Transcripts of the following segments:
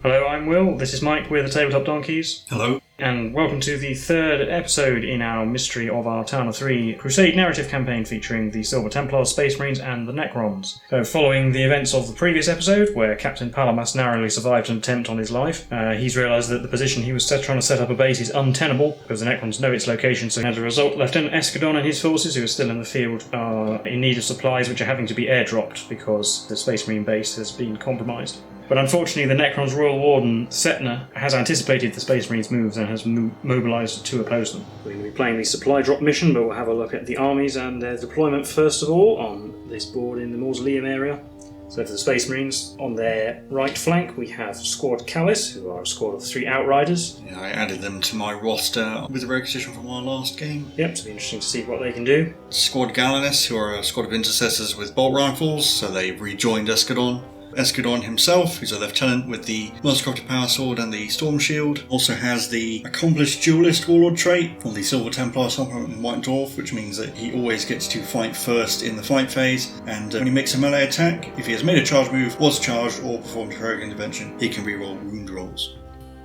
Hello, I'm Will. This is Mike. We're the Tabletop Donkeys. Hello. And welcome to the third episode in our Mystery of Artana 3 Crusade narrative campaign featuring the Silver Templars, Space Marines and the Necrons. So following the events of the previous episode, where Captain Palamas narrowly survived an attempt on his life, he's realised that the position he was trying to set up a base is untenable because the Necrons know its location, so as a result, Lieutenant Eskadon and his forces, who are still in the field, are in need of supplies which are having to be airdropped because the Space Marine base has been compromised. But unfortunately, the Necron's Royal Warden, Setna, has anticipated the Space Marines' moves and has mobilised to oppose them. We're going to be playing the supply drop mission, but we'll have a look at the armies and their deployment first of all on this board in the Mausoleum area. So for the Space Marines, on their right flank, we have Squad Callus, who are a squad of 3 Outriders. Yeah, I added them to my roster with the requisition from our last game. Yep, so it'll be interesting to see what they can do. Squad Gallinus, who are a squad of intercessors with bolt rifles, so they've rejoined Eskadon. Eskadon himself, who's a lieutenant with the Multicrafted Power Sword and the Storm Shield, also has the Accomplished Duelist Warlord trait, or the Silver Templars in White Dwarf, which means that he always gets to fight first in the fight phase, and when he makes a melee attack, if he has made a charge move, was charged, or performed heroic intervention, he can reroll wound rolls.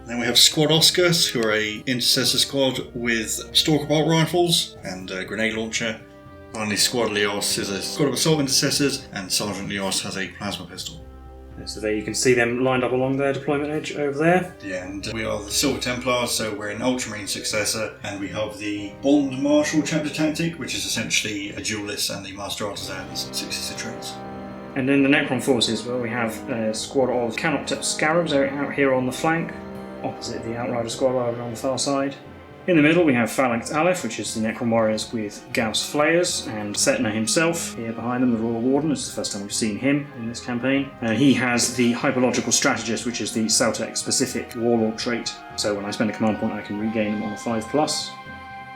Then we have Squad Oscars, who are a intercessor squad with Stalker bolt rifles and a grenade launcher. Finally, Squad Leos is a squad of assault intercessors, and Sergeant Leos has a plasma pistol. So there you can see them lined up along their deployment edge over there. Yeah, and we are the Silver Templars, so we're an Ultramarine successor, and we have the Bond Marshal chapter tactic, which is essentially a duelist and the Master Artisan's successor traits. And then the Necron forces, well, we have a squad of Canoptep Scarabs out here on the flank, opposite the Outrider squad over on the far side. In the middle we have Phalanx Aleph, which is the Necron warriors with Gauss Flayers, and Setna himself, here behind them, the Royal Warden. It's the first time we've seen him in this campaign. He has the Hyperlogical Strategist, which is the Celtec-specific Warlord trait, so when I spend a command point I can regain them on a 5+.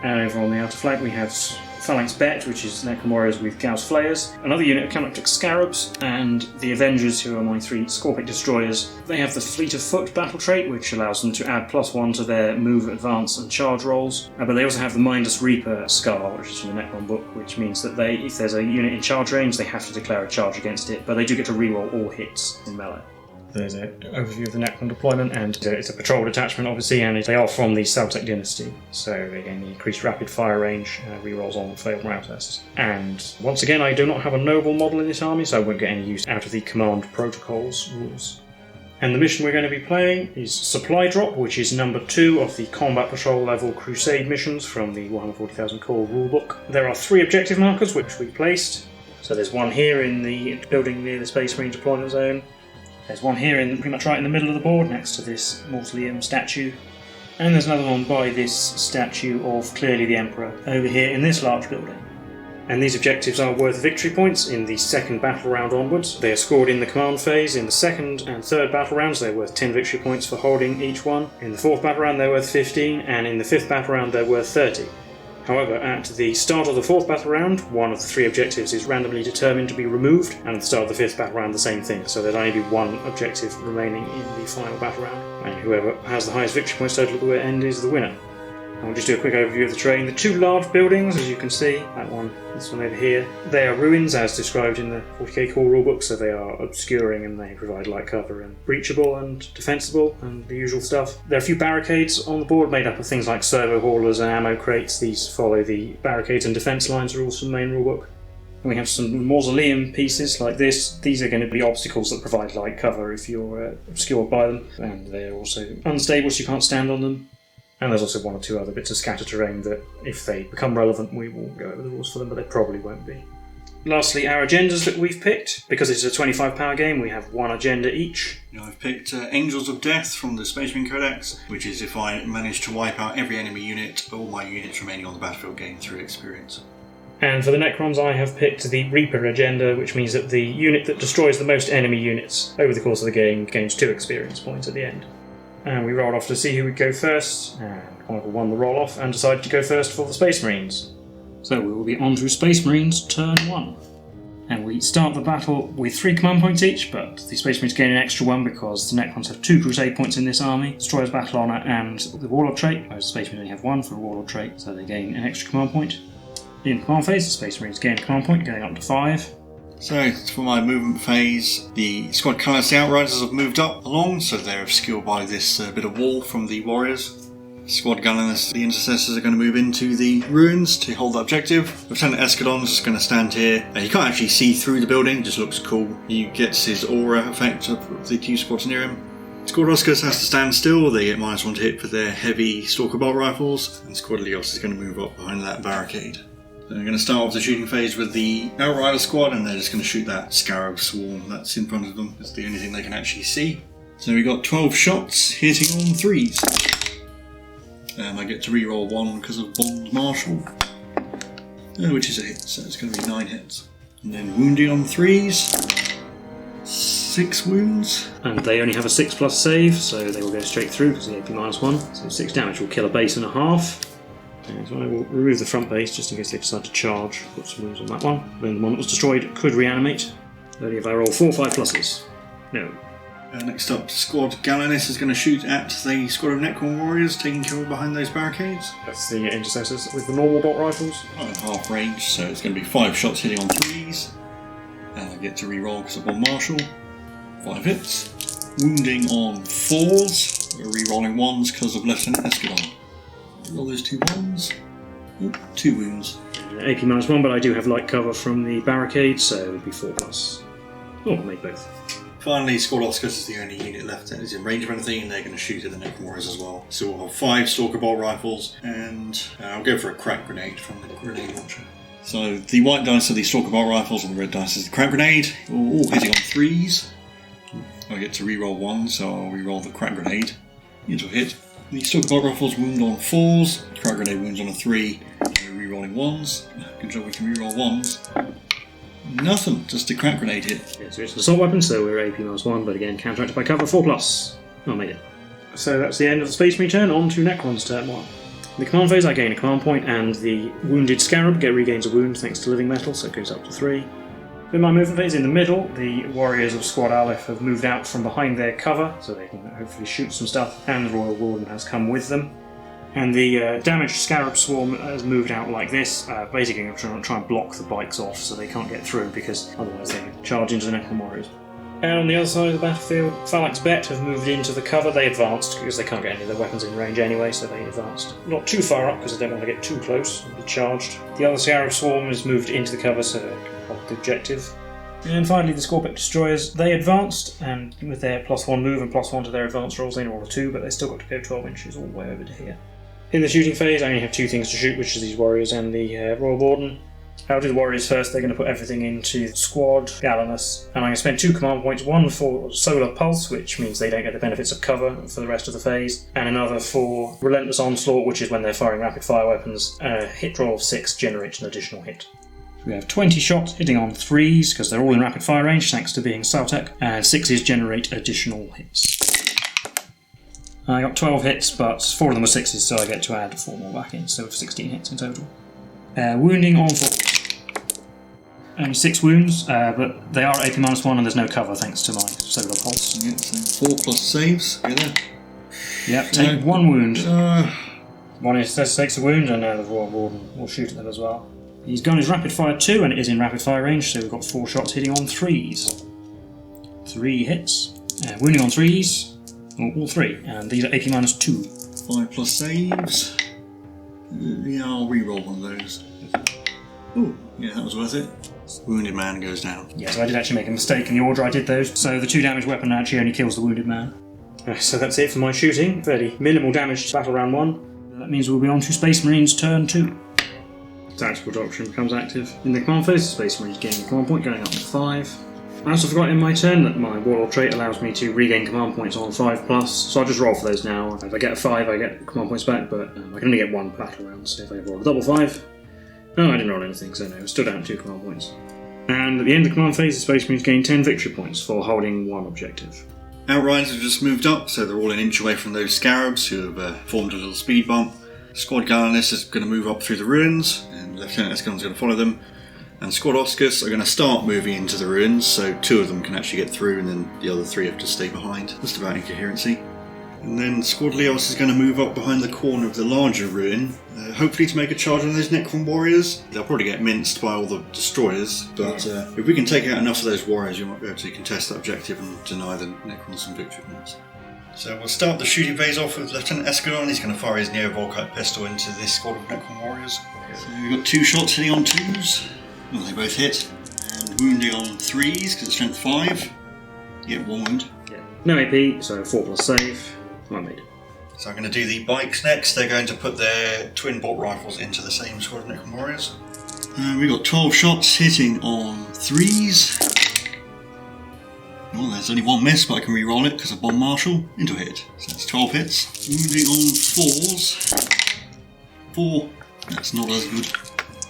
And over on the outer flank we have Phalanx Bet, which is Necron warriors with Gauss Flayers, another unit of Canoptec Scarabs, and the Avengers, who are my 3 Scorpic Destroyers. They have the Fleet of Foot battle trait, which allows them to add +1 to their move, advance, and charge rolls. But they also have the Mindless Reaper Scar, which is from the Necron book, which means that if there's a unit in charge range, they have to declare a charge against it, but they do get to reroll all hits in melee. There's an overview of the Necron deployment, and it's a patrol detachment obviously, and they are from the Celtec dynasty, so they gain the increased rapid fire range, rerolls on failed route tests. And once again, I do not have a noble model in this army, so I won't get any use out of the command protocols rules. And the mission we're going to be playing is Supply Drop, which is number 2 of the Combat Patrol level Crusade missions from the 140,000 core rulebook. There are 3 objective markers which we placed. So there's one here in the building near the Space Marine deployment zone. There's one here pretty much right in the middle of the board next to this Mausoleum statue. And there's another one by this statue of clearly the Emperor over here in this large building. And these objectives are worth victory points in the 2nd battle round onwards. They are scored in the command phase. In the 2nd and 3rd battle rounds they're worth 10 victory points for holding each one. In the 4th battle round they're worth 15, and in the 5th battle round they're worth 30. However, at the start of the 4th battle round, one of the 3 objectives is randomly determined to be removed, and at the start of the 5th battle round the same thing, so there'll only be 1 objective remaining in the final battle round, and whoever has the highest victory points total at the end is the winner. And we'll just do a quick overview of the terrain. The 2 large buildings, as you can see, this one over here, they are ruins as described in the 40k core rulebook, so they are obscuring and they provide light cover and breachable and defensible and the usual stuff. There are a few barricades on the board made up of things like servo haulers and ammo crates. These follow the barricades and defence lines rules from the main rulebook. And we have some mausoleum pieces like this. These are going to be obstacles that provide light cover if you're obscured by them, and they're also unstable so you can't stand on them. And there's also 1 or 2 other bits of scatter terrain that, if they become relevant, we will go over the rules for them, but they probably won't be. Lastly, our agendas that we've picked. Because it's a 25 power game, we have 1 agenda each. I've picked Angels of Death from the Space Marine Codex, which is if I manage to wipe out every enemy unit, all my units remaining on the battlefield gain 3 experience. And for the Necrons, I have picked the Reaper agenda, which means that the unit that destroys the most enemy units over the course of the game gains 2 experience points at the end. And we rolled off to see who would go first, and Chronicle won the roll-off and decided to go first for the Space Marines. So we will be on to Space Marines turn 1. And we start the battle with 3 command points each, but the Space Marines gain an extra 1 because the Necrons have 2 Crusade points in this army, Destroyer's Battle Honour and the Warlord trait, whereas the Space Marines only have 1 for a Warlord trait, so they gain an extra command point. In command phase, the Space Marines gain a command point, going up to 5. So, for my movement phase, the Squad Colours, the Outriders, have moved up along, so they're obscured by this bit of wall from the Warriors. Squad Gallinus, the Intercessors, are going to move into the ruins to hold the objective. Lieutenant Eskadon is just going to stand here. He can't actually see through the building, just looks cool. He gets his aura effect of the two squads near him. Squad Oscars has to stand still. They get -1 to hit for their heavy Stalker Bolt rifles, and Squad Leos is going to move up behind that barricade. So we're going to start off the shooting phase with the Outrider squad, and they're just going to shoot that Scarab swarm that's in front of them. It's the only thing they can actually see. So we got 12 shots hitting on 3s. And I get to reroll 1 because of Bond Marshal, which is a hit, so it's going to be 9 hits. And then wounding on 3s, 6 wounds. And they only have a 6+ save, so they will go straight through because the AP -1. So 6 damage will kill a base and a half. And so I will remove the front base just in case they decide to charge. Put some wounds on that one. Then the one that was destroyed could reanimate. Only if I roll 4 5 pluses. No. Next up, Squad Gallinus is going to shoot at the squad of Necron Warriors, taking cover behind those barricades. That's the Intercessors with the normal bolt rifles. I'm at half range, so it's going to be 5 shots hitting on 3s. And I get to reroll because of Bond Marshal. 5 hits. Wounding on 4s. We're rerolling 1s because of Lieutenant Eskadon. Roll those 2 1s. 2 wounds. AP -1, but I do have light cover from the barricade, so it would be 4+. Oh, I'll make both. Finally, Squad Oscars is the only unit left that is in range of anything, and they're going to shoot at the Necron Warriors as well. So we'll have 5 Stalker Bolt rifles, and I'll go for a crack grenade from the grenade launcher. So the white dice are the Stalker Bolt rifles, and the red dice is the crack grenade, all hitting on 3s. I get to reroll 1, so I'll reroll the crack grenade into a hit. The Stalker Bolt rifles wound on 4s, crack grenade wounds on a 3, and we're rerolling 1s. Good job we can reroll 1s. Nothing, just a crack grenade hit. Yeah, so it's an assault weapon, so we're AP -1, but again counteracted by cover, 4+. I made it. So that's the end of the Space Marine turn, on to Necron's turn 1. In the command phase I gain a command point, and the wounded Scarab regains a wound thanks to living metal, so it goes up to 3. In my movement phase in the middle, the Warriors of Squad Aleph have moved out from behind their cover, so they can hopefully shoot some stuff, and the Royal Warden has come with them. And the damaged Scarab Swarm has moved out like this. Basically, I'm trying to block the bikes off so they can't get through, because otherwise they charge into the Necron Warriors. And on the other side of the battlefield, Phalanx Bet have moved into the cover. They advanced because they can't get any of their weapons in range anyway, so they advanced. Not too far up because they don't want to get too close and be charged. The other Scarab Swarm has moved into the cover, so they can hold the objective. And finally, the Scorpic Destroyers, they advanced, and with their +1 move and +1 to their advance rolls, they roll a 2, but they still got to go 12 inches all the way over to here. In the shooting phase, I only have 2 things to shoot, which is these Warriors and the Royal Warden. I'll do the Warriors first. They're going to put everything into Squad Gallinus, and I'm going to spend 2 command points, one for Solar Pulse, which means they don't get the benefits of cover for the rest of the phase, and another for Relentless Onslaught, which is when they're firing rapid fire weapons. A hit roll of 6 generates an additional hit. We have 20 shots hitting on 3s, because they're all in rapid fire range thanks to being Saltec, and 6s generate additional hits. I got 12 hits, but 4 of them were 6s, so I get to add 4 more back in, so 16 hits in total. Wounding on 4. Only 6 wounds, but they are AP -1 and there's no cover thanks to my Solar Pulse. Yeah, so 4+ saves, get there. Yep, take 1 wound. One takes a wound, and now the Royal Warden will shoot at them as well. His gun is rapid fire 2, and it is in rapid fire range, so we've got 4 shots hitting on 3s. 3 hits. Wounding on 3s. All 3, and these are AP -2. 5+ saves. Yeah, I'll reroll one of those. Ooh, yeah, that was worth it. Wounded man goes down. Yeah, so I did actually make a mistake in the order I did those, so the 2 damage weapon actually only kills the wounded man. So that's it for my shooting. Fairly minimal damage to battle round 1. That means we'll be on to Space Marines turn 2. Tactical Doctrine becomes active. In the command phase, Space Marines gain a command point, going up to 5. I also forgot in my turn that my Warlord trait allows me to regain command points on 5+, so I'll just roll for those now. If I get a 5, I get command points back, but I can only get 1 battle round, so if I roll a double 5... Oh, I didn't roll anything, so no, still down 2 command points. And at the end of the command phase, the Space Marines gain 10 victory points for holding 1 objective. Outriders have just moved up, so they're all an inch away from those Scarabs who have formed a little speed bump. Squad Gallinus is going to move up through the ruins, and Lieutenant Eskadon is going to follow them. And Squad Oscars are going to start moving into the ruins, so 2 of them can actually get through, and then the other 3 have to stay behind. Just about incoherency. And then Squad Leos is going to move up behind the corner of the larger ruin, hopefully to make a charge on those Necron warriors. They'll probably get minced by all the destroyers, but if we can take out enough of those warriors, you might be able to contest that objective and deny the Necrons some victory points. So we'll start the shooting phase off with Lieutenant Eskadon. He's going to fire his Neo-Volkite pistol into this squad of Necron warriors. So we've got 2 shots hitting on 2s. Well, they both hit. And wounding on 3s, because it's strength 5. You get 1 wound. Yeah. No AP, so 4 plus save. Well made. So I'm going to do the bikes next. They're going to put their twin bolt rifles into the same squad of Necron warriors. We've got 12 shots hitting on 3s. Well, there's only 1 miss, but I can re-roll it because of Bomb Marshal into a hit. So that's 12 hits. Wounding on 4s. 4. That's not as good.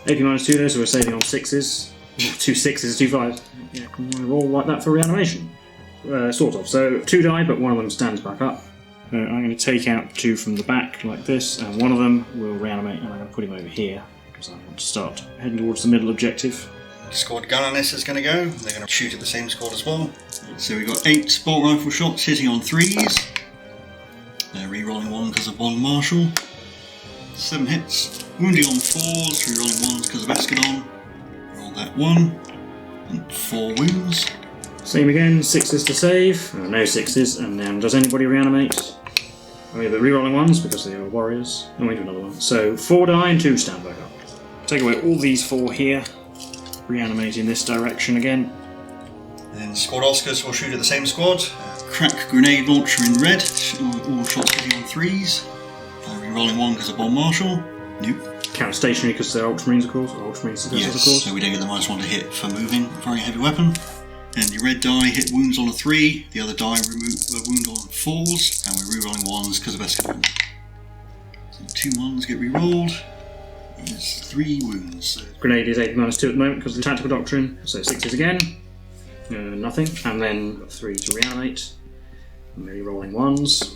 AP minus 2 though, so we're saving on 6s. 2 6s, 2 5s. Yeah, can we roll like that for reanimation? Sort of. So 2 die, but one of them stands back up. I'm going to take out 2 from the back like this, and one of them will reanimate, and I'm going to put him over here because I want to start heading towards the middle objective. Squad Gunnerless is going to go. They're going to shoot at the same squad as well. So we've got 8 bolt rifle shots hitting on 3s. They're re-rolling 1 because of Bomb Marshal. 7 hits. Wounding on 4s, re-rolling 1s because of Eskadon. Roll that 1. And 4 wounds. Same again, 6s to save. No 6s, and then does anybody reanimate? Oh yeah, the re-rolling 1s because they are warriors. And we do another one. So 4 die and 2 stand back up. Take away all these 4 here. Reanimate in this direction again. Then Squad Oscars will shoot at the same squad. Crack grenade launcher in red. All shots hitting on 3s. Re-rolling 1 because of Bomb Marshal. Nope. Counter stationary because they're Ultramarines, of course. Or Ultramarine successors, yes, of course. So we don't get the -1 to hit for moving. A very heavy weapon. And your red die hit wounds on a 3. The other die wound on 4s. And we're re-rolling 1s because of Eskadon. So 2 1s get re-rolled. There's 3 wounds. So. Grenade is AP minus 2 at the moment because of the tactical doctrine. So 6s again. Nothing. And then 3 to reanimate. And maybe rolling 1s.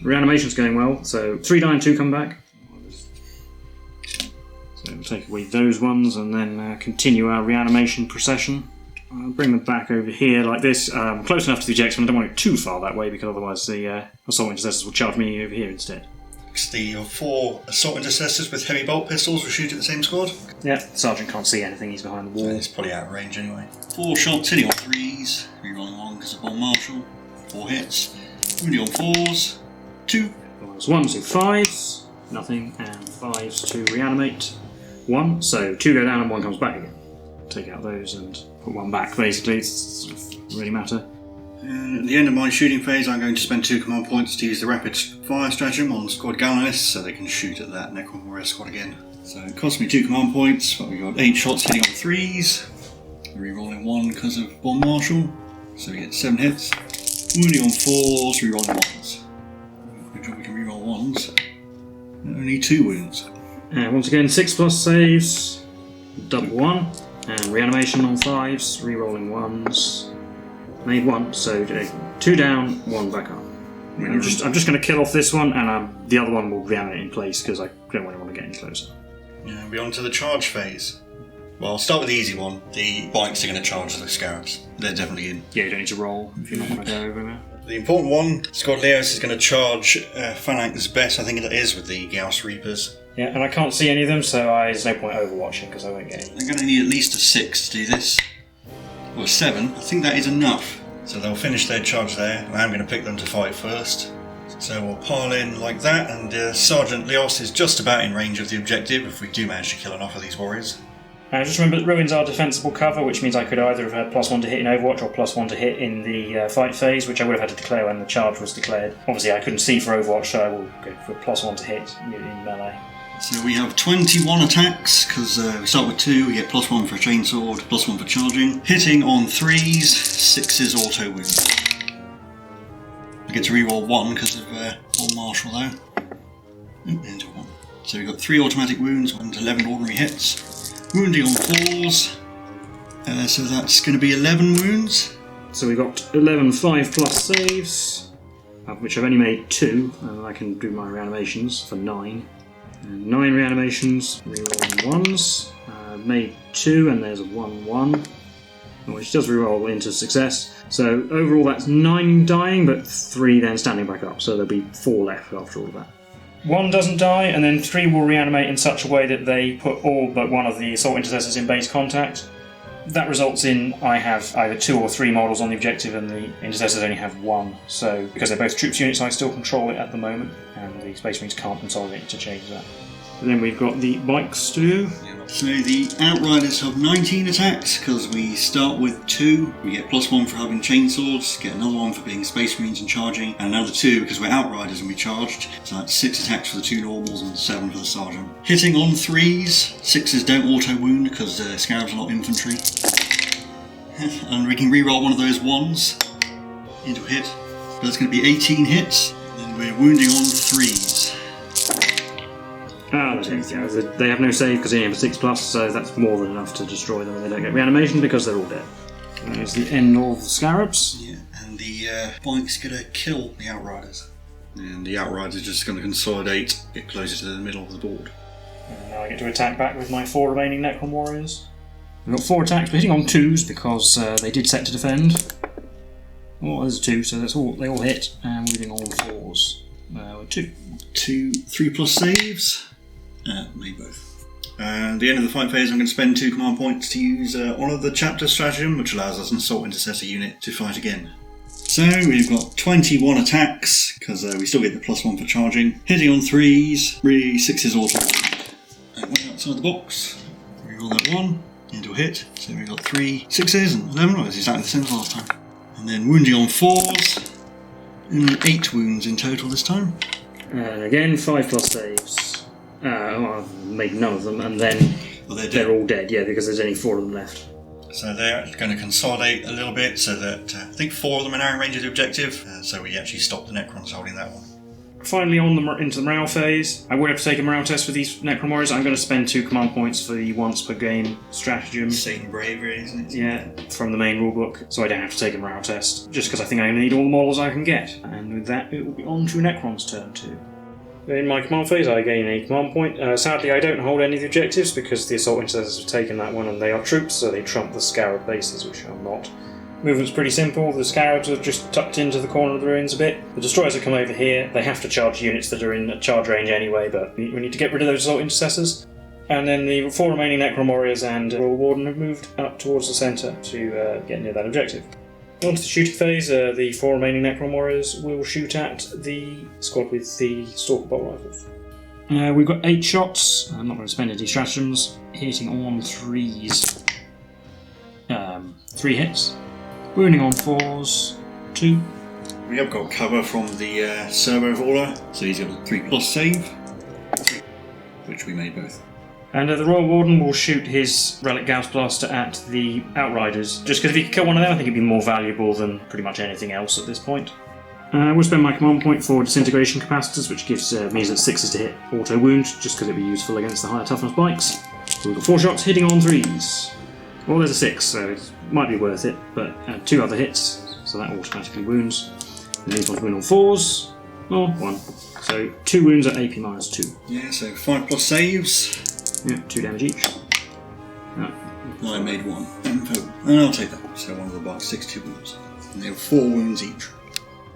Reanimation's going well. So 3 die and 2 come back. So we'll take away those ones and then continue our reanimation procession. I'll bring them back over here like this, close enough to the objective. I don't want it too far that way because otherwise the assault intercessors will charge me over here instead. The 4 assault intercessors with heavy bolt pistols will shoot at the same squad. Yeah, the sergeant can't see anything, he's behind the wall. So he's probably out of range anyway. 4 shots hitting on 3s, re-rolling 1 because of Bomb Marshal. 4 hits, wounding on 4s, 2. 1s to 5s, nothing, and 5s to reanimate. 1, so 2 go down and 1 comes back again. Take out those and put 1 back, basically, it doesn't really matter. And at the end of my shooting phase, I'm going to spend 2 command points to use the rapid fire stratagem on Squad Galvanists so they can shoot at that Necron Warrior squad again. So it cost me 2 command points, but we've got 8 shots hitting on 3s, re-rolling 1 because of Bomb Marshal, so we get 7 hits. Wounding on 4s, re-rolling 1s. Good job we can re-roll 1s. And only 2 wounds. And once again, 6 plus saves, double 1, and reanimation on 5s, re-rolling 1s. Made 1, so 2 down, 1 back up. I'm just going to kill off this one, and the other one will reanimate in place because I don't really want to get any closer. Yeah, we're on to the charge phase. Well, I'll start with the easy one. The bikes are going to charge the scarabs. They're definitely in. Yeah, you don't need to roll if you're not going to go over there. The important one, Squad Leos is going to charge Phalanx Bet, I think it is, with the Gauss Reapers. Yeah, and I can't see any of them, so there's no point overwatching because I won't get any. They're going to need at least a 6 to do this. Or 7. I think that is enough. So they'll finish their charge there, and I'm going to pick them to fight first. So we'll pile in like that, and Sergeant Leos is just about in range of the objective if we do manage to kill enough of these warriors. Just remember that ruins are defensible cover, which means I could either have had +1 to hit in Overwatch or +1 to hit in the fight phase, which I would have had to declare when the charge was declared. Obviously I couldn't see for Overwatch, so I will go for +1 to hit in melee. So we have 21 attacks, because we start with 2, we get +1 for a chainsword, +1 for charging. Hitting on 3s, 6s auto wound. I get to reroll 1 because of Bomb Marshal though. Into 1. So we've got 3 automatic wounds and 11 ordinary hits. Wounding on 4s, so that's going to be 11 wounds. So we've got 11 5 plus saves, of which I've only made 2, and I can do my reanimations for 9. And 9 reanimations, rerolling 1s. Made 2, and there's a 1-1. which does reroll into success. So overall that's 9 dying, but 3 then standing back up, so there'll be 4 left after all of that. 1 doesn't die, and then 3 will reanimate in such a way that they put all but one of the assault intercessors in base contact. That results in I have either 2 or 3 models on the objective, and the intercessors only have 1. So because they're both troops units, I still control it at the moment, and the Space Marines can't consolidate to change that. And then we've got the bikes to do. So the Outriders have 19 attacks, because we start with 2. We get +1 for having chainswords, get another 1 for being Space Marines and charging, and another 2 because we're Outriders and we charged. So that's 6 attacks for the 2 normals and 7 for the Sergeant. Hitting on 3s, 6s don't auto-wound because Scarabs are not infantry. And we can reroll one of those 1s into a hit. So that's going to be 18 hits, and we're wounding on 3s. They have no save because they only have a 6+, so that's more than enough to destroy them, and they don't get reanimation because they're all dead. There's the end of the Scarabs. Yeah, and the bike's going to kill the Outriders. And the Outriders are just going to consolidate, get closer to the middle of the board. And now I get to attack back with my 4 remaining Necron warriors. We've got 4 attacks, but hitting on 2s because they did set to defend. Oh, there's a 2, so they all hit, and moving on 4s. 2. 3+ saves. Made both. And at the end of the fight phase, I'm going to spend 2 command points to use Honour the Chapter stratagem, which allows us an Assault Intercessor unit to fight again. So we've got 21 attacks, because we still get the +1 for charging. Hitting on 3s, 6s auto. And went outside the box. Reroll that 1 into a hit. So we've got 3 6s and 11. It's exactly the same as last time. And then wounding on 4s. And 8 wounds in total this time. Again, 5+ saves. I've made none of them, and then they're all dead, because there's only 4 of them left. So they're going to consolidate a little bit so that I think 4 of them are now in range of the objective, so we actually stop the Necrons holding that one. Finally, into the morale phase, I would have to take a morale test for these Necron warriors. I'm going to spend 2 command points for the once per game stratagem. Satan bravery, isn't it? Yeah, from the main rulebook, so I don't have to take a morale test, just because I think I need all the models I can get. And with that, it will be on to Necron's turn too. In my command phase, I gain a command point. Sadly, I don't hold any of the objectives because the assault intercessors have taken that one and they are troops, so they trump the Scarab bases, which are not. Movement's pretty simple. The Scarabs are just tucked into the corner of the ruins a bit. The destroyers have come over here. They have to charge units that are in charge range anyway, but we need to get rid of those assault intercessors. And then the 4 remaining Necron warriors and Royal Warden have moved up towards the centre to get near that objective. Onto the shooting phase, the 4 remaining Necron warriors will shoot at the squad with the Stalker bolt rifles. We've got 8 shots. I'm not going to spend any stratagems. Hitting on 3s. 3 hits. Wounding on 4s. 2. We have got cover from the servo hauler, so he's got a 3+ save, which we made both. And the Royal Warden will shoot his Relic Gauss Blaster at the Outriders, just because if he could kill one of them, I think it'd be more valuable than pretty much anything else at this point. We'll spend my command point for Disintegration Capacitors, which means that 6 is to hit auto wound, just because it'd be useful against the higher toughness bikes. So we've got 4 shots hitting on 3s. Well, there's a 6, so it might be worth it, but 2 other hits, so that automatically wounds. And these ones wound on 4s, or 1. So 2 wounds at AP -2. Yeah, so 5+ saves. Yeah, 2 damage each. I made 1. And I'll take that. So one of the bikes, 62 wounds. And they have 4 wounds each.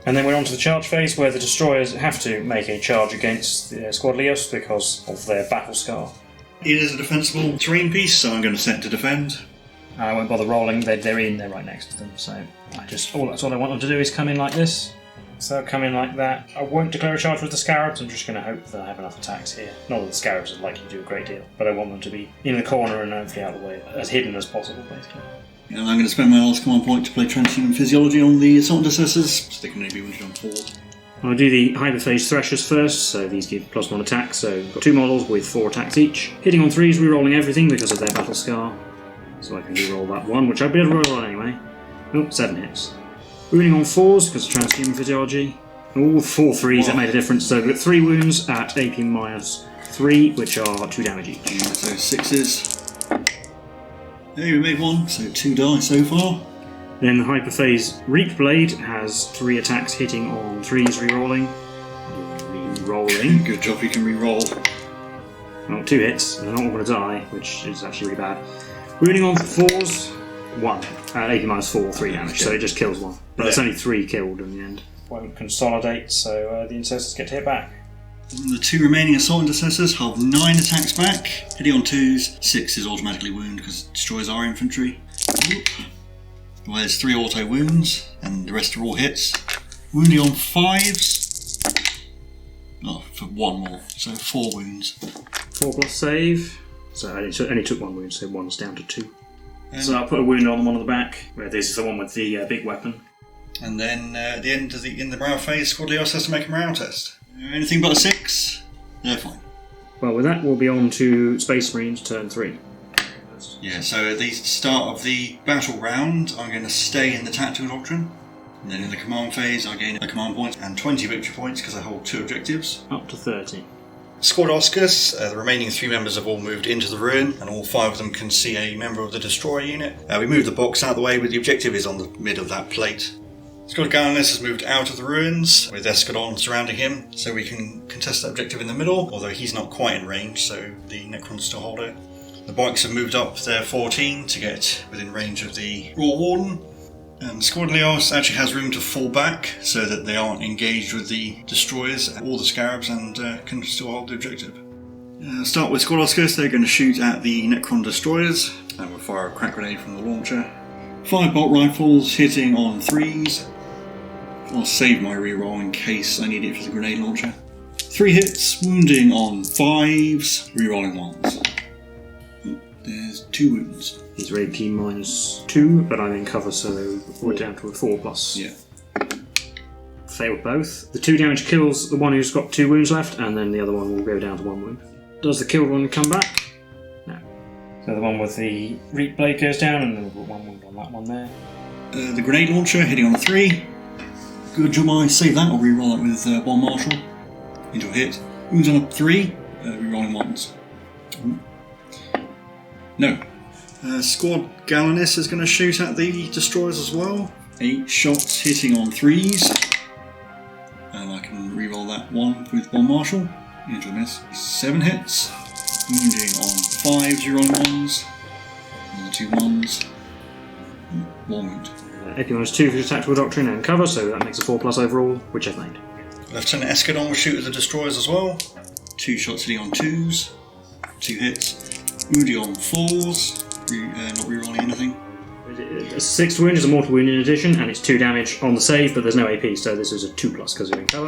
And then we're on to the charge phase, where the destroyers have to make a charge against the Squad Leos because of their battle scar. It is a defensible terrain piece, so I'm going to set to defend. I won't bother rolling, they're right next to them, so that's all I want them to do is come in like this. So come in like that. I won't declare a charge with the Scarabs, I'm just going to hope they'll have enough attacks here. Not that the Scarabs are likely to do a great deal, but I want them to be in the corner and hopefully out of the way, as hidden as possible, basically. And I'm going to spend my last command point to play Transhuman Physiology on the Assault Intercessors, so they can only be wounded on 4s. I'll do the Hyperphase Threshers first, so these give +1 attack, so we've got 2 models with 4 attacks each. Hitting on 3s, rerolling everything because of their battle scar. So I can reroll that 1, which I'd be able to roll anyway. Oh, 7 hits. Wounding on 4s because of Transhuman Physiology. All 4 3s, that made a difference. So we've got 3 wounds at AP -3, which are 2 damage each. Yeah, so 6s. Hey, we made 1, so 2 die so far. Then the Hyperphase Reap Blade has 3 attacks hitting on 3s, rerolling. Rerolling. Good job, you can reroll. Well, 2 hits, and they're not all going to die, which is actually really bad. Wounding on 4s, 1. AP minus 4, 3 damage, so it just kills one. But it's only 3 killed in the end. Won't consolidate, so the intercessors get to hit back. The 2 remaining assault intercessors have 9 attacks back. Hitting on 2s, 6 is automatically wound because it destroys our infantry. Well, there's 3 auto wounds, and the rest are all hits. Wounding on 5s. Oh, for 1 more, so 4 wounds. 4 plus save. So I only took 1 wound, so 1's down to 2. So I'll put a wound on the one on the back, where this is the one with the big weapon. And then at the end of in the morale phase, Squad Leos has to make a morale test. Anything but a 6, they're fine. Well, with that, we'll be on to Space Marines turn 3. Yeah, so at the start of the battle round, I'm going to stay in the tactical doctrine. And then in the command phase, I gain a command point and 20 victory points because I hold 2 objectives. Up to 30. Squad Oscars, the remaining 3 members have all moved into the ruin, and all 5 of them can see a member of the destroyer unit. We moved the box out of the way, but the objective is on the mid of that plate. Squad Gallinus has moved out of the ruins, with Eskadon surrounding him, so we can contest that objective in the middle, although he's not quite in range, so the Necrons still hold it. The bikes have moved up their 14 to get within range of the Raw Warden. And Squad Leos actually has room to fall back so that they aren't engaged with the destroyers or the scarabs and can still hold the objective. Start with Squad Oscars, they're going to shoot at the Necron destroyers and will fire a crack grenade from the launcher. 5 bolt rifles hitting on 3s. I'll save my reroll in case I need it for the grenade launcher. 3 hits, wounding on 5s, rerolling 1s. There's 2 wounds. These are AP minus 2, but I'm in cover, so we're down to a 4 plus. Yeah. Failed both. The 2 damage kills the one who's got 2 wounds left, and then the other one will go down to 1 wound. Does the killed one come back? No. So the one with the Reap Blade goes down, and then we've got 1 wound on that one there. The grenade launcher hitting on a 3. Good job, I save that, or reroll it with 1 martial. Into a hit. Wounds on a 3, rerolling 1s. No. Squad Gallinus is going to shoot at the destroyers as well. 8 shots hitting on 3s. And I can reroll that one with 1 martial. Into a miss. 7 hits. Wounding on 5s, rerolling 1s. Another 2 1s. 1 wound. AP minus 2 for the tactical doctrine and cover, so that makes a 4 plus overall, which I've made. Lieutenant Eskadon will shoot at the destroyers as well. 2 shots hitting on 2s. 2 hits. Wounding on 4s. Not rerolling anything. A 6th wound is a mortal wound in addition, and it's 2 damage on the save, but there's no AP, so this is a 2 plus because you're in cover,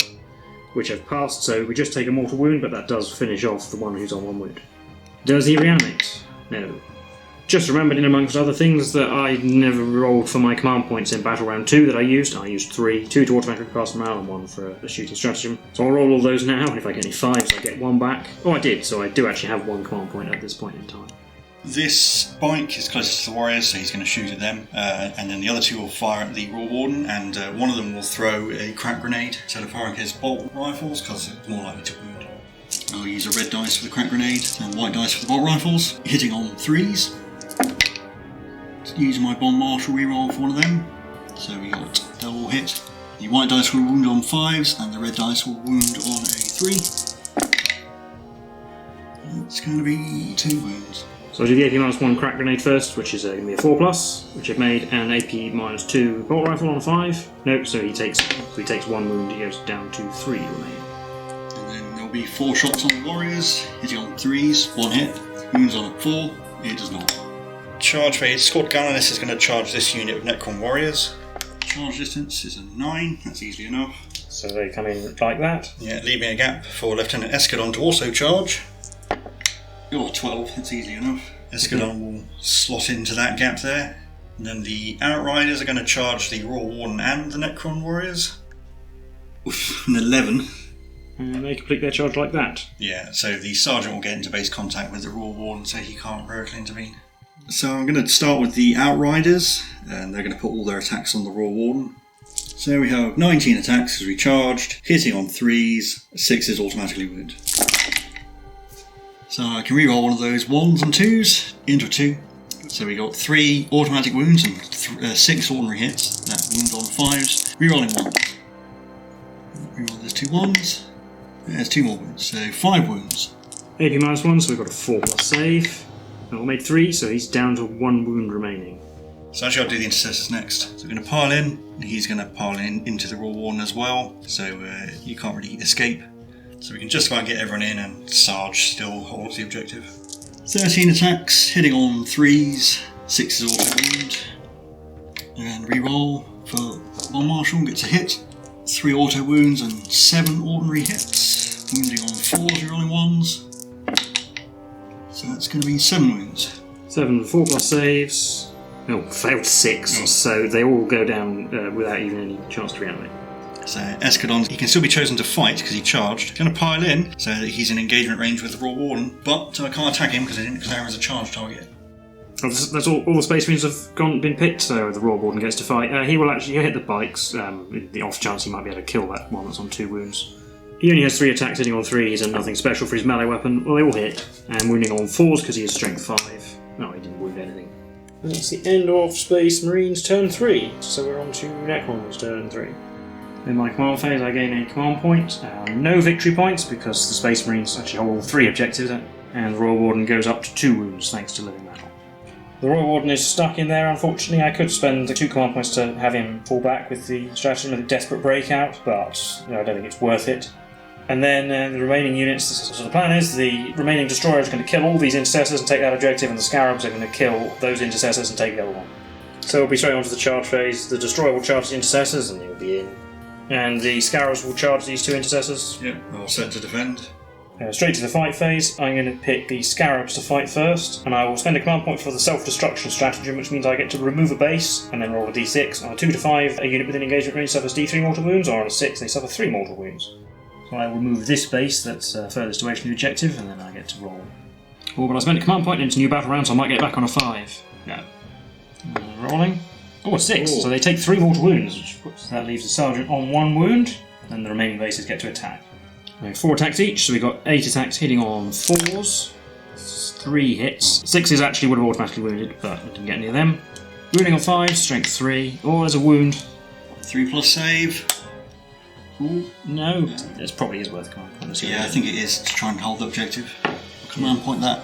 which I've passed, so we just take a mortal wound, but that does finish off the one who's on 1 wound. Does he reanimate? No. Just remembered, in amongst other things, that I never rolled for my command points in Battle Round 2 that I used. I used 3, 2 to automatically cast morale and 1 for a shooting stratagem. So I'll roll all those now, and if I get any 5s, I get 1 back. Oh, I did, so I do actually have 1 command point at this point in time. This bike is closest to the warriors, so he's going to shoot at them, and then the other 2 will fire at the Raw Warden, and one of them will throw a crack grenade instead of firing his bolt rifles, because it's more likely to wound. I'll use a red dice for the crack grenade, and white dice for the bolt rifles, hitting on 3s. Use my bomb martial reroll for one of them, so we got double hit. The white dice will wound on 5s, and the red dice will wound on a 3. It's going to be 2 wounds. So I'll do the AP minus 1 crack grenade first, which is going to be a 4 plus, which I've made, and AP minus 2 bolt rifle on a 5. Nope, so he takes 1 wound, he goes down to 3 remaining. And then there'll be 4 shots on the warriors, hitting on 3s, 1 hit, wounds on a 4, it does not. Charge phase, Squad Gallinus is going to charge this unit of Necron warriors. Charge distance is a 9, that's easily enough. So they come in like that. Yeah, leaving a gap for Lieutenant Eskadon to also charge. Oh, 12, that's easy enough. Eskadon will slot into that gap there. And then the Outriders are going to charge the Raw Warden and the Necron warriors. Oof, an 11. And they complete their charge like that. Yeah, so the Sergeant will get into base contact with the Raw Warden, so he can't heroically intervene. So I'm going to start with the Outriders, and they're going to put all their attacks on the Raw Warden. So we have 19 attacks as we charged, hitting on 3s, 6s automatically wound. So I can reroll one of those 1s and 2s into a 2. So we got 3 automatic wounds and 6 ordinary hits. That wound on 5s, rerolling 1. Reroll those 2 1s. There's 2 more wounds, so 5 wounds. AP minus 1, so we've got a 4 plus save. And we made 3, so he's down to 1 wound remaining. So actually I'll do the intercessors next. So we're going to pile in, and he's going to pile in into the Raw Warden as well, so you can't really escape. So we can just about get everyone in, and Sarge still holds the objective. 13 attacks, hitting on 3s, 6 is auto wound. And reroll for Bomb Marshal, gets a hit. 3 auto wounds and 7 ordinary hits. Wounding on 4s, rerolling 1s. So that's going to be 7 wounds. 7 4+ saves. Oh, failed 6, so they all go down without even any chance to reanimate. So Eskadon, he can still be chosen to fight because he charged. He's going to pile in so that he's in engagement range with the Raw Warden, but I can't attack him because I didn't declare him as a charge target. That's all the Space Marines have been picked, so the Raw Warden gets to fight. He will actually hit the bikes, the off chance he might be able to kill that one that's on 2 wounds. He only has 3 attacks hitting on 3s and nothing special for his melee weapon. Well, they all hit, and wounding on 4s because he has strength 5. No, he didn't wound anything. That's the end of Space Marines turn 3, so we're on to Necrons turn 3. In my command phase, I gain a command point, no victory points because the Space Marines actually hold all 3 objectives, and the Royal Warden goes up to 2 wounds thanks to living battle. The Royal Warden is stuck in there, unfortunately. I could spend the 2 command points to have him fall back with the stratagem of the Desperate Breakout, but I don't think it's worth it. And then the remaining units, so the plan is the remaining destroyer is going to kill all these intercessors and take that objective, and the scarabs are going to kill those intercessors and take the other one. So we'll be straight on to the charge phase. The destroyer will charge the intercessors and they'll be in. And the scarabs will charge these 2 intercessors. Yeah, all set to defend. Straight to the fight phase. I'm going to pick the scarabs to fight first, and I will spend a command point for the self-destruction stratagem, which means I get to remove a base and then roll a d6. On a 2 to 5, a unit within engagement range suffers d3 mortal wounds, or on a 6, they suffer 3 mortal wounds. So I will remove this base that's furthest away from the objective, and then I get to roll. Oh, but I spent a command point and it's a new battle round, so I might get back on a 5. No. Rolling. Oh, a 6, so they take 3 mortal wounds, that leaves the sergeant on 1 wound, and the remaining bases get to attack. 4 attacks each, so we've got 8 attacks hitting on 4s, 3 hits. 6s actually would have automatically wounded, but I didn't get any of them. Wounding on 5, strength 3. Oh, there's a wound. 3+ save. Ooh, no, this probably is worth a command point. Yeah, I think it is to try and hold the objective. Command point that.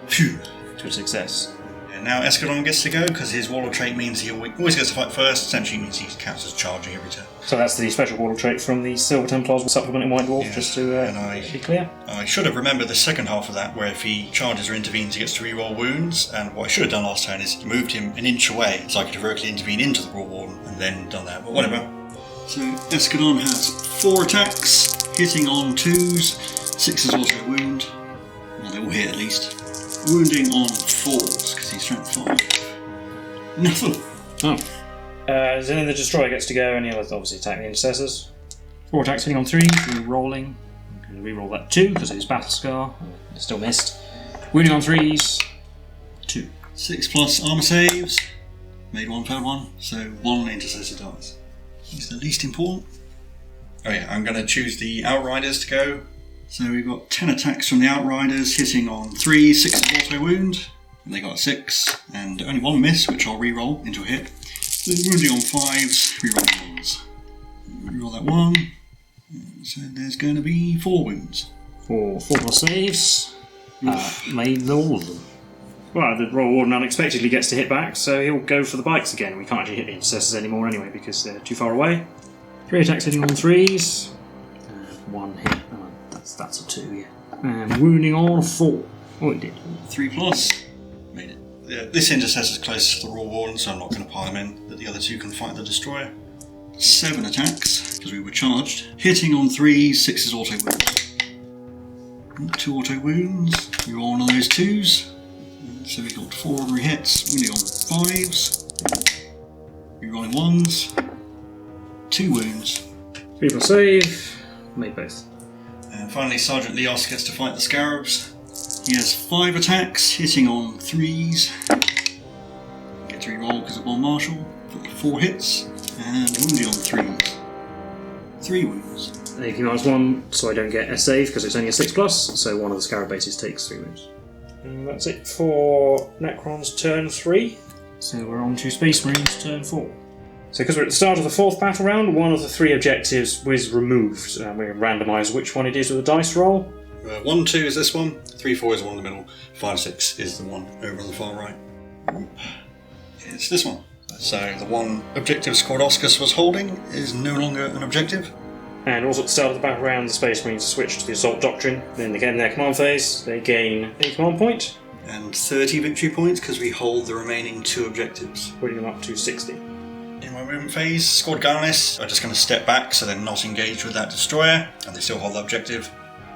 Phew. To a success. And now Eskadon gets to go because his Warlord trait means he always gets to fight first. Essentially means he counts as charging every turn. So that's the special Warlord trait from the Silver Templars with supplementing White Dwarf, just to be clear. I should have remembered the second half of that, where if he charges or intervenes, he gets to reroll wounds. And what I should have done last turn is moved him an inch away, so I could heroically intervene into the Raw Warden and then done that. But whatever. So Eskadon has 4 attacks, hitting on 2s, 6 is also wound. Well, they all hit at least. Wounding on 4s, because he's strength 5. Nothing. Oh. Then the destroyer gets to go, and he'll obviously attack the intercessors. 4 attacks hitting on 3s, re-rolling. I'm going to re-roll that 2 because of his battle scar. Still missed. Wounding on 3s, 2. 6+ armor saves. Made 1, failed 1, so 1 intercessor dies. He's the least important. Oh yeah, I'm going to choose the Outriders to go. So we've got 10 attacks from the Outriders, hitting on 3, 6 is auto wound, and they got a 6, and only 1 miss, which I'll re-roll into a hit. Then wounding on 5s, re-roll 1s. Re-roll that 1, so there's going to be 4 wounds. 4 saves. Made all of them. Well, the Royal Warden unexpectedly gets to hit back, so he'll go for the bikes again. We can't actually hit the intercessors anymore anyway because they're too far away. 3 attacks hitting on 3s. 1 hit. That's a 2, yeah. And wounding on 4. Oh, it did. 3+. Made it. Yeah, this intercessor's closest to the Raw Warden, so I'm not going to pile him in, but the other 2 can fight the Destroyer. 7 attacks, because we were charged. Hitting on 3, 6 is auto wounds. 2 auto wounds. We roll one of those 2s. So we got 4 ordinary hits. Wounding on 5s. Rerolling 1s. 2 wounds. 3+ save. Made both. And finally, Sergeant Leos gets to fight the Scarabs. He has 5 attacks, hitting on 3s. Get to reroll because of Bomb Marshal. 4 hits, and wounding on 3s. 3 wounds. AP -1, so I don't get a save because it's only a 6+, so one of the Scarab bases takes 3 wounds. And that's it for Necron's turn 3. So we're on to Space Marines turn 4. So because we're at the start of the 4th battle round, one of the 3 objectives was removed. We randomise which one it is with a dice roll. 1, 2 is this one, 3, 4 is the one in the middle, 5, 6 is the one over on the far right. It's this one. So the one objective Squadoscus was holding is no longer an objective. And also at the start of the battle round, the Space Marines switch to the Assault Doctrine. Then again, in their command phase, they gain a command point, And 30 victory points because we hold the remaining 2 objectives. putting them up to 60. In my movement phase, Squad Galvanists are just going to step back so they're not engaged with that destroyer, and they still hold the objective.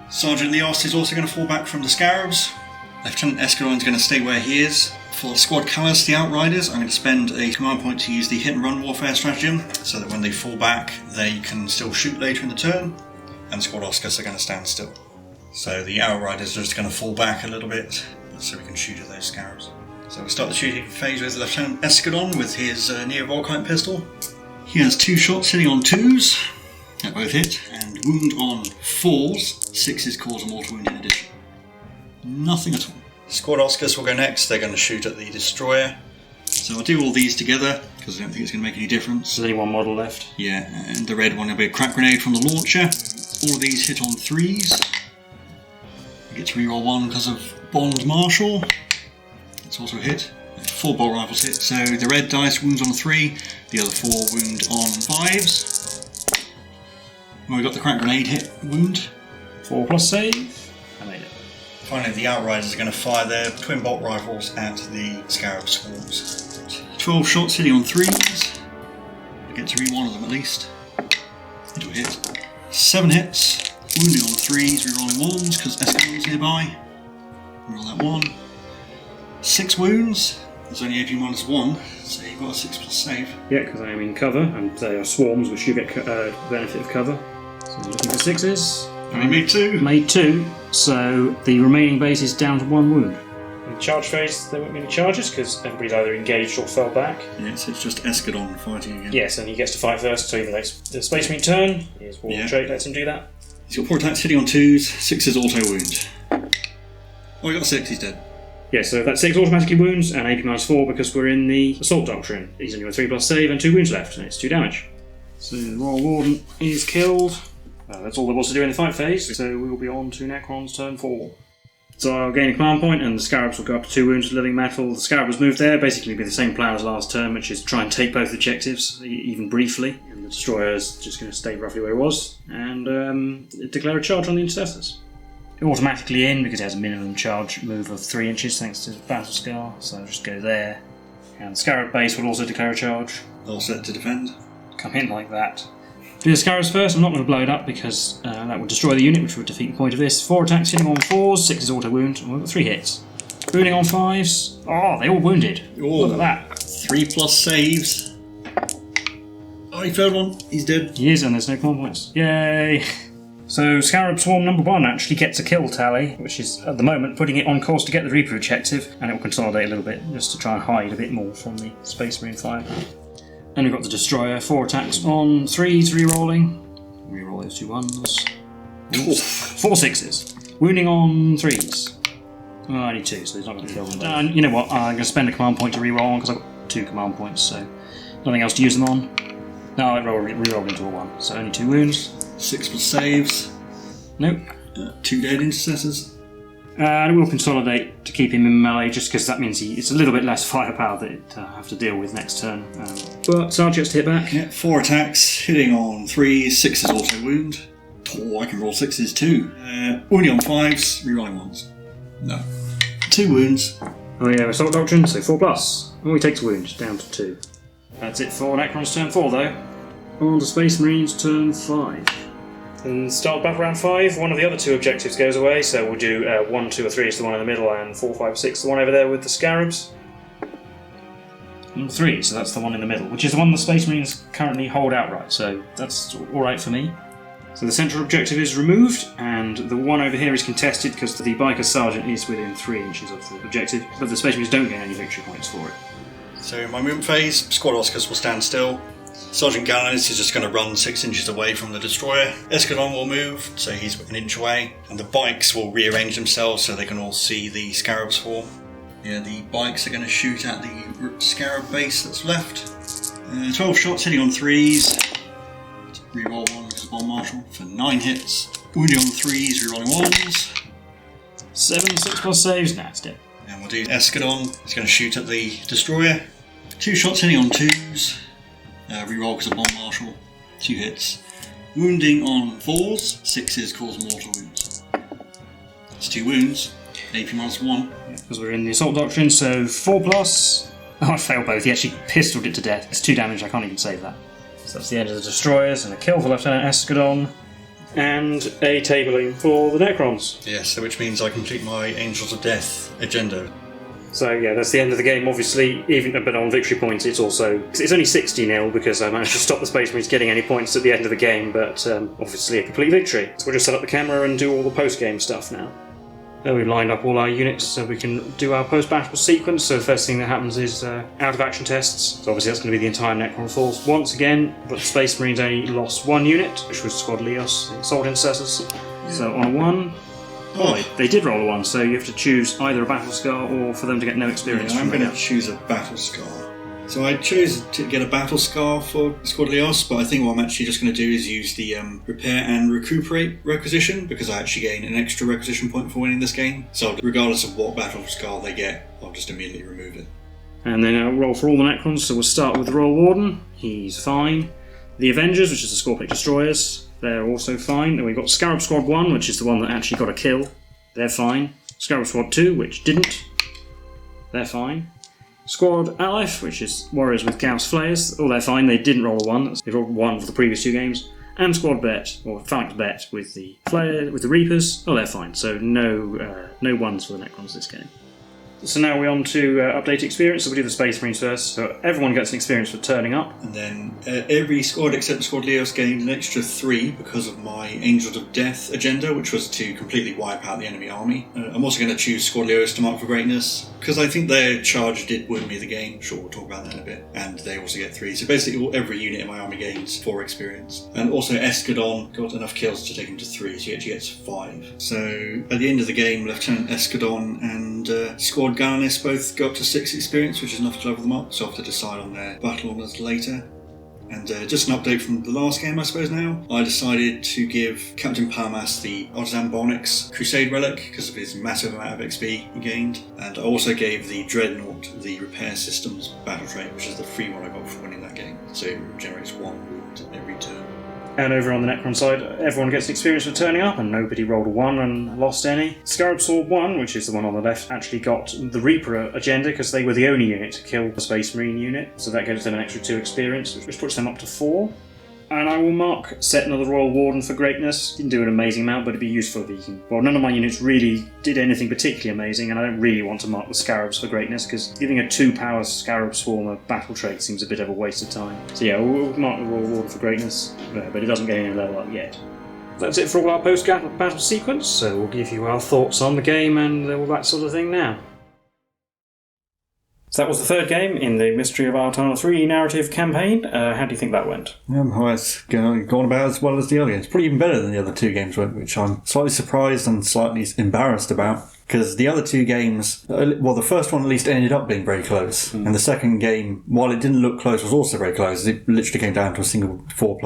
Sergeant Leost is also going to fall back from the Scarabs. Lieutenant Eskadon is going to stay where he is. For Squad Callus, the Outriders, I'm going to spend a command point to use the hit and run warfare stratagem, so that when they fall back, they can still shoot later in the turn, and Squad Oscars are going to stand still. So the Outriders are just going to fall back a little bit, so we can shoot at those Scarabs. So we'll start the shooting phase with Lieutenant Eskadon with his Neo-Volkite pistol. He has 2 shots hitting on 2s, that both hit, and wound on 4s, 6s cause a mortal wound in addition. Nothing at all. Squad Oscars will go next, they're going to shoot at the destroyer. So I'll do all these together, because I don't think it's going to make any difference. There's only one model left. Yeah, and the red one will be a crack grenade from the launcher. All of these hit on 3s. We get to reroll 1 because of Bond Marshal. It's also a hit. 4 bolt rifles hit, so the red dice wounds on 3, the other 4 wound on 5s. Well, we got the crack grenade hit wound. 4 plus save. I made it. Finally, the Outriders are going to fire their twin bolt rifles at the Scarab swarms. 12 shots hitting on 3s. I get to re-1 of them at least. Into a hit. 7 hits. Wounding on 3s, re-rolling 1s because Eskadon's nearby. Roll that 1. 6 wounds. There's only AP minus 1, so you've got a 6 plus save. Yeah, because I am in cover, and they are swarms, which you get benefit of cover. So I'm looking for 6s. And we made 2. Made 2, so the remaining base is down to 1 wound. In the charge phase, there won't be any charges because everybody's either engaged or fell back. Yeah, so it's just Eskadon fighting again. Yes, and he gets to fight first, so even though it's the Space Marine turn, his War trait lets him do that. He's got 4 attacks hitting on 2s, 6s auto wound. Oh, he got 6, he's dead. Yeah, so that 6 automatically wounds, and AP minus 4 because we're in the Assault Doctrine. He's only got 3 plus save and 2 wounds left, and it's 2 damage. So the Royal Warden is killed. That's all there was to do in the fight phase, so we will be on to Necron's turn 4. So I'll gain a command point, and the Scarabs will go up to 2 wounds with Living Metal. The Scarab was moved there, basically be the same plan as last turn, which is try and take both objectives, even briefly. And the Destroyer is just going to stay roughly where it was, and declare a charge on the Intercessors. Automatically in because it has a minimum charge move of 3 inches thanks to Battle Scar, so I'll just go there. And the Scarab base will also declare a charge. All set to defend. Come in like that. Do the Scarabs first. I'm not going to blow it up because that would destroy the unit, which would defeat the point of this. 4 attacks hitting on 4s, 6 is auto wound, and we've got 3 hits. Wounding on 5s. Oh, they all wounded. Ooh. Look at that. 3 plus saves. Oh, he failed 1. He's dead. He is, and there's no command points. Yay! So Scarab Swarm number 1 actually gets a kill tally, which is at the moment putting it on course to get the Reaper objective, and it will consolidate a little bit just to try and hide a bit more from the Space Marine firepower. And we've got the Destroyer, 4 attacks on 3s, re-rolling. Re-roll those 2 1s. 4 6s. Wounding on 3s. Oh, I need 2, so he's not going to kill them. And you know what, I'm going to spend a command point to re-roll on because I've got 2 command points, so nothing else to use them on. No, I re-rolled into a 1, so only 2 wounds. 6 plus saves. Nope. 2 dead Intercessors. And it will consolidate to keep him in melee, just because that means it's a little bit less firepower that it have to deal with next turn. But Sarge gets to hit back. Yeah, 4 attacks, hitting on 3s, 6s auto wound. Oh, I can roll 6s too. Wounding on 5s, rerolling 1s. No. 2 wounds. Oh yeah, Assault Doctrine, so 4 plus. And he takes wound, down to 2. That's it for Necron's turn 4 though. On to Space Marines turn 5. And start battle round 5, one of the other 2 objectives goes away, so we'll do 1, 2 or 3 is the one in the middle, and 4, 5, 6 the one over there with the Scarabs. And 3, so that's the one in the middle, which is the one the Space Marines currently hold outright, so that's alright for me. So the central objective is removed, and the one over here is contested because the Biker Sergeant is within 3 inches of the objective, but the Space Marines don't gain any victory points for it. So in my movement phase, Squad Oscars will stand still. Sergeant Gallinis is just going to run 6 inches away from the destroyer. Eskadon will move, so he's an inch away. And the bikes will rearrange themselves so they can all see the Scarab swarm. Yeah, the bikes are going to shoot at the Scarab base that's left. 12 shots hitting on 3s. Reroll 1 because of Bomb Marshal for 9 hits. Wounding on 3s, rerolling 1s. 7, 6 plus saves, nah, it's dead. And we'll do Eskadon. He's going to shoot at the destroyer. 2 shots hitting on 2s. Reroll because of Bomb Marshal. 2 hits. Wounding on 4s. 6s cause mortal wounds. That's 2 wounds. AP minus 1. Because we're in the Assault Doctrine, so 4 plus. Oh, I failed both. He actually pistoled it to death. It's 2 damage, I can't even save that. So that's the end of the Destroyers, and a kill for Lieutenant Eskadon, and a tabling for the Necrons. Yes, so which means I complete my Angels of Death agenda. So yeah, that's the end of the game. Obviously, even but on victory points, it's only 60-0 because I managed to stop the Space Marines getting any points at the end of the game. But obviously, a complete victory. So we'll just set up the camera and do all the post-game stuff now. We've lined up all our units so we can do our post-battle sequence. So the first thing that happens is out-of-action tests. So obviously that's going to be the entire Necron force. Once again, but the Space Marines only lost 1 unit, which was Squad Leos, the Assault Intercessors. So on a 1... Oh, they did roll a 1, so you have to choose either a Battle Scar or for them to get no experience. Yeah, I'm going to choose a Battle Scar. So I chose to get a Battle Scar for Squad Leos, but I think what I'm actually just going to do is use the Repair and Recuperate requisition, because I actually gain an extra requisition point for winning this game. So regardless of what Battle Scar they get, I'll just immediately remove it. And then I'll roll for all the Necrons, so we'll start with the Royal Warden. He's fine. The Avengers, which is the Scorpic Destroyers, they're also fine. Then we've got Scarab Squad 1, which is the one that actually got a kill. They're fine. Scarab Squad 2, which didn't. They're fine. Squad Aleph, which is Warriors with Gauss Flayers. Oh, they're fine. They didn't roll a 1. They rolled 1 for the previous 2 games. And Squad Bet, or Phalanx Bet, with the Flare, with the Reapers. Oh, they're fine. So no 1s for the Necrons this game. So now we're on to update experience. So we do the Space Marines first. So everyone gets an experience for turning up. And then every squad except Squad Leos gained an extra 3 because of my Angels of Death agenda, which was to completely wipe out the enemy army. I'm also going to choose Squad Leos to mark for greatness, because I think their charge did win me the game. Sure, we'll talk about that in a bit. And they also get 3. So basically every unit in my army gains 4 experience. And also Eskadon got enough kills to take him to 3, so he actually gets 5. So at the end of the game, Lieutenant Eskadon and Squad Garnis both go up to 6 experience, which is enough to level them up, so I'll have to decide on their battle orders later. And just an update from the last game, I suppose now. I decided to give Captain Palamas the Artisan Bonix Crusade Relic because of his massive amount of XP he gained. And I also gave the Dreadnought the Repair Systems Battle Trait, which is the free one I got for winning that game. So it generates 1 wound every turn. And over on the Necron side, everyone gets an experience for turning up, and nobody rolled a 1 and lost any. Scarab Sword 1, which is the one on the left, actually got the Reaper agenda because they were the only unit to kill the Space Marine unit, so that gives them an extra 2 experience, which puts them up to 4. And I will mark set another Royal Warden for greatness. Didn't do an amazing amount, but it'd be useful if you can. Well, none of my units really did anything particularly amazing, and I don't really want to mark the Scarabs for greatness, because giving a 2-power Scarab Swarm a battle trait seems a bit of a waste of time. So yeah, we'll mark the Royal Warden for greatness, but it doesn't get any level up yet. That's it for all our post-battle sequence, so we'll give you our thoughts on the game and all that sort of thing now. So that was the 3rd game in the Mystery of Artana 3 narrative campaign. How do you think that went? Well, it's gone about as well as the other games. Probably even better than the other 2 games went, which I'm slightly surprised and slightly embarrassed about. Because the other 2 games, well, the first one at least ended up being very close. And the second game, while it didn't look close, was also very close. It literally came down to a single 4+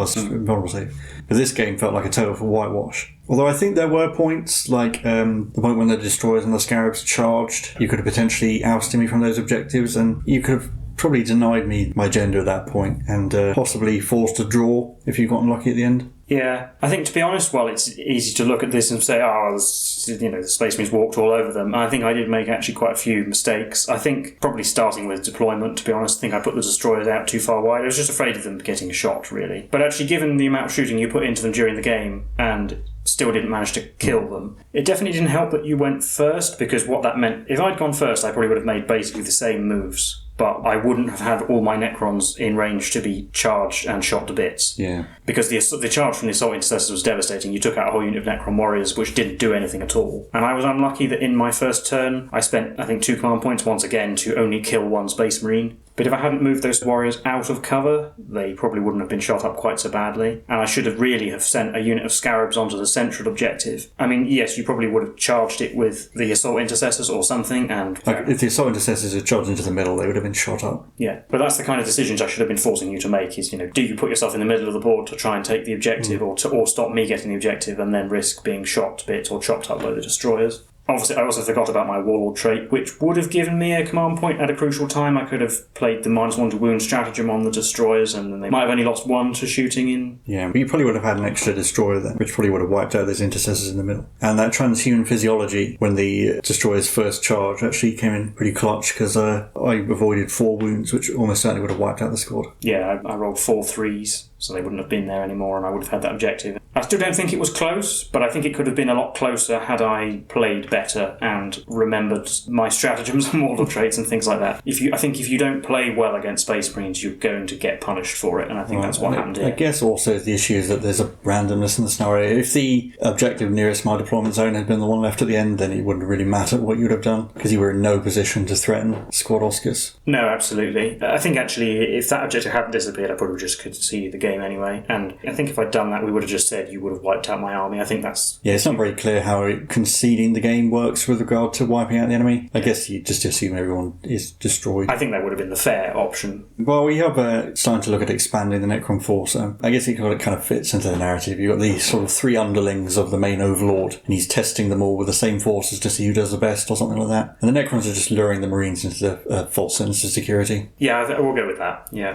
vulnerable save. But this game felt like a total whitewash. Although I think there were points, like the point when the Destroyers and the Scarabs charged, you could have potentially ousted me from those objectives, and you could have probably denied me my agenda at that point, and possibly forced a draw if you got unlucky at the end. Yeah, I think to be honest, well, it's easy to look at this and say, the Space Marines walked all over them. I think I did make actually quite a few mistakes. I think probably starting with deployment, to be honest, I think I put the Destroyers out too far wide. I was just afraid of them getting shot, really. But actually, given the amount of shooting you put into them during the game, and still didn't manage to kill them, it definitely didn't help that you went first, because what that meant, if I'd gone first, I probably would have made basically the same moves. But I wouldn't have had all my Necrons in range to be charged and shot to bits. Yeah. Because the charge from the Assault Intercessors was devastating. You took out a whole unit of Necron Warriors, which didn't do anything at all. And I was unlucky that in my first turn, I spent, I think, 2 command points once again to only kill 1 Space Marine. But if I hadn't moved those warriors out of cover, they probably wouldn't have been shot up quite so badly. And I should have really have sent a unit of Scarabs onto the central objective. I mean, yes, you probably would have charged it with the Assault Intercessors or something, and... if the Assault Intercessors had charged into the middle, they would have been shot up. Yeah, but that's the kind of decisions I should have been forcing you to make, is, do you put yourself in the middle of the board to try and take the objective, or stop me getting the objective and then risk being shot to bits or chopped up by the Destroyers? Obviously, I also forgot about my Warlord trait, which would have given me a command point at a crucial time. I could have played the -1 to wound stratagem on the destroyers, and then they might have only lost 1 to shooting in. Yeah, but you probably would have had an extra destroyer then, which probably would have wiped out those intercessors in the middle. And that transhuman physiology, when the destroyers first charged, actually came in pretty clutch, because I avoided 4 wounds, which almost certainly would have wiped out the squad. Yeah, I rolled 4 3s, so they wouldn't have been there anymore, and I would have had that objective. I still don't think it was close, but I think it could have been a lot closer had I played better and remembered my stratagems and Warlord traits and things like that. I think if you don't play well against Space Marines, you're going to get punished for it, and I think that's what happened here. I guess also the issue is that there's a randomness in the scenario. If the objective nearest my deployment zone had been the one left at the end, then it wouldn't really matter what you would have done, because you were in no position to threaten Squad Oscars. No, absolutely. I think actually, if that objective hadn't disappeared, I probably just could see the game anyway. And I think if I'd done that, we would have just said you would have wiped out my army. I think that's... Yeah, it's not very clear how conceding the game works with regard to wiping out the enemy. I guess you just assume everyone is destroyed. I think that would have been the fair option. Well, we have starting to look at expanding the Necron force. So I guess it kind of fits into the narrative. You've got these sort of 3 underlings of the main overlord, and he's testing them all with the same forces to see who does the best or something like that. And the Necrons are just luring the Marines into the false sense of security. Yeah, we'll go with that. Yeah.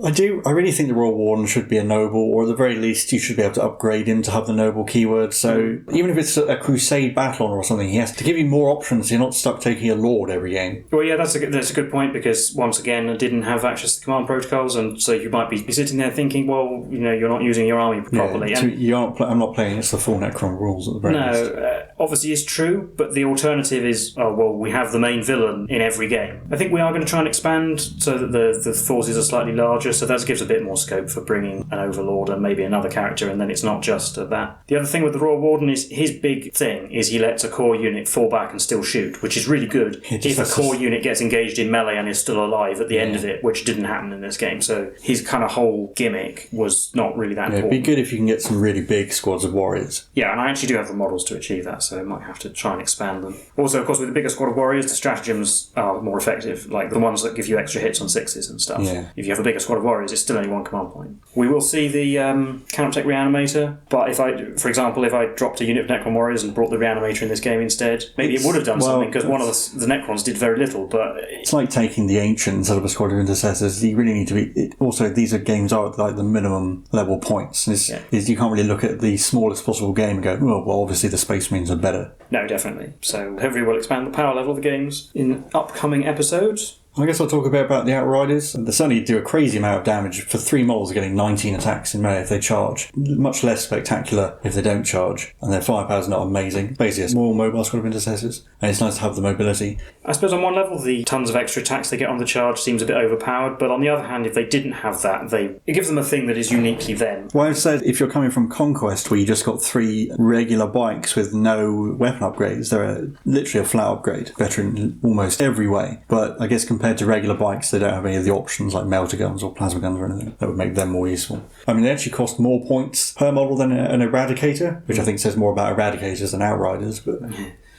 I really think the Royal Warden should be a noble, or at the very least you should be able to upgrade him to have the noble keyword. So even if it's a Crusade battle or something, he has to give you more options. You're not stuck taking a Lord every game. Well, yeah, that's a good point, because once again, I didn't have access to the command protocols, and so you might be sitting there thinking, well, you're not using your army properly. Yeah, so I'm not playing against the full Necron rules at the very least. No, obviously it's true, but the alternative is, we have the main villain in every game. I think we are going to try and expand so that the forces are slightly larger, so that gives a bit more scope for bringing an Overlord and maybe another character, and then it's not just that. The other thing with the Royal Warden is his big thing is he lets a core unit fall back and still shoot, which is really good if a core unit gets engaged in melee and is still alive at the end of it, which didn't happen in this game. So his kind of whole gimmick was not really that important. It'd be good if you can get some really big squads of warriors. Yeah, and I actually do have the models to achieve that, so I might have to try and expand them. Also, of course, with the bigger squad of warriors, the stratagems are more effective, like the ones that give you extra hits on 6s and stuff. Yeah. If you have a bigger squad of warriors, it's still only 1 command point. We will see the Countertech Reanimator, but for example, if I dropped a unit of Necron warriors and brought the Reanimator in this game instead, maybe it would have done something, because one of the Necrons did very little, but... It's like taking the Ancients out of a squad of Intercessors. You really need to be... Also, these games are like the minimum level points. You can't really look at the smallest possible game and go, well, obviously the Space Marines are better. No, definitely. So hopefully we'll expand the power level of the games in upcoming episodes. I guess I'll talk a bit about the Outriders. They certainly do a crazy amount of damage. For 3 models, getting 19 attacks in melee if they charge. Much less spectacular if they don't charge. And their firepower's not amazing. Basically, it's more mobile squad of Intercessors. And it's nice to have the mobility. I suppose on one level, the tons of extra attacks they get on the charge seems a bit overpowered. But on the other hand, if they didn't have that, it gives them a thing that is uniquely them. Well, I've said if you're coming from Conquest, where you just got 3 regular bikes with no weapon upgrades, they're literally a flat upgrade. Better in almost every way. But I guess compared to regular bikes, they don't have any of the options like melter guns or plasma guns or anything that would make them more useful. I mean, they actually cost more points per model than an Eradicator, which I think says more about Eradicators than Outriders, but...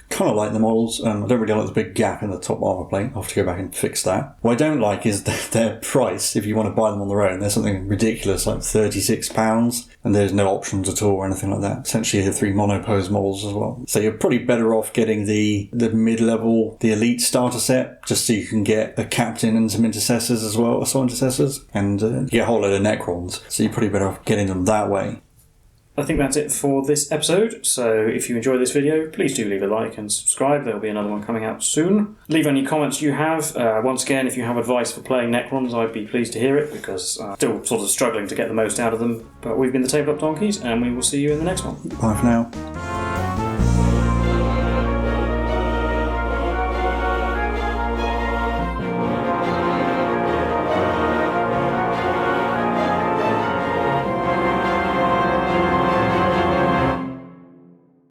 Kind of like the models, and I don't really like the big gap in the top armor plate. I'll have to go back and fix that. What I don't like is their price. If you want to buy them on their own, they're something ridiculous, like £36, and there's no options at all or anything like that. Essentially, the 3 monopose models as well. So you're probably better off getting the mid-level, the elite starter set, just so you can get a captain and some intercessors as well, assault intercessors, and you get a whole load of Necrons. So you're probably better off getting them that way. I think that's it for this episode, so if you enjoyed this video, please do leave a like and subscribe. There'll be another one coming out soon. Leave any comments you have. Once again, if you have advice for playing Necrons, I'd be pleased to hear it, because I'm still sort of struggling to get the most out of them. But we've been the Tabletop Donkeys, and we will see you in the next one. Bye for now.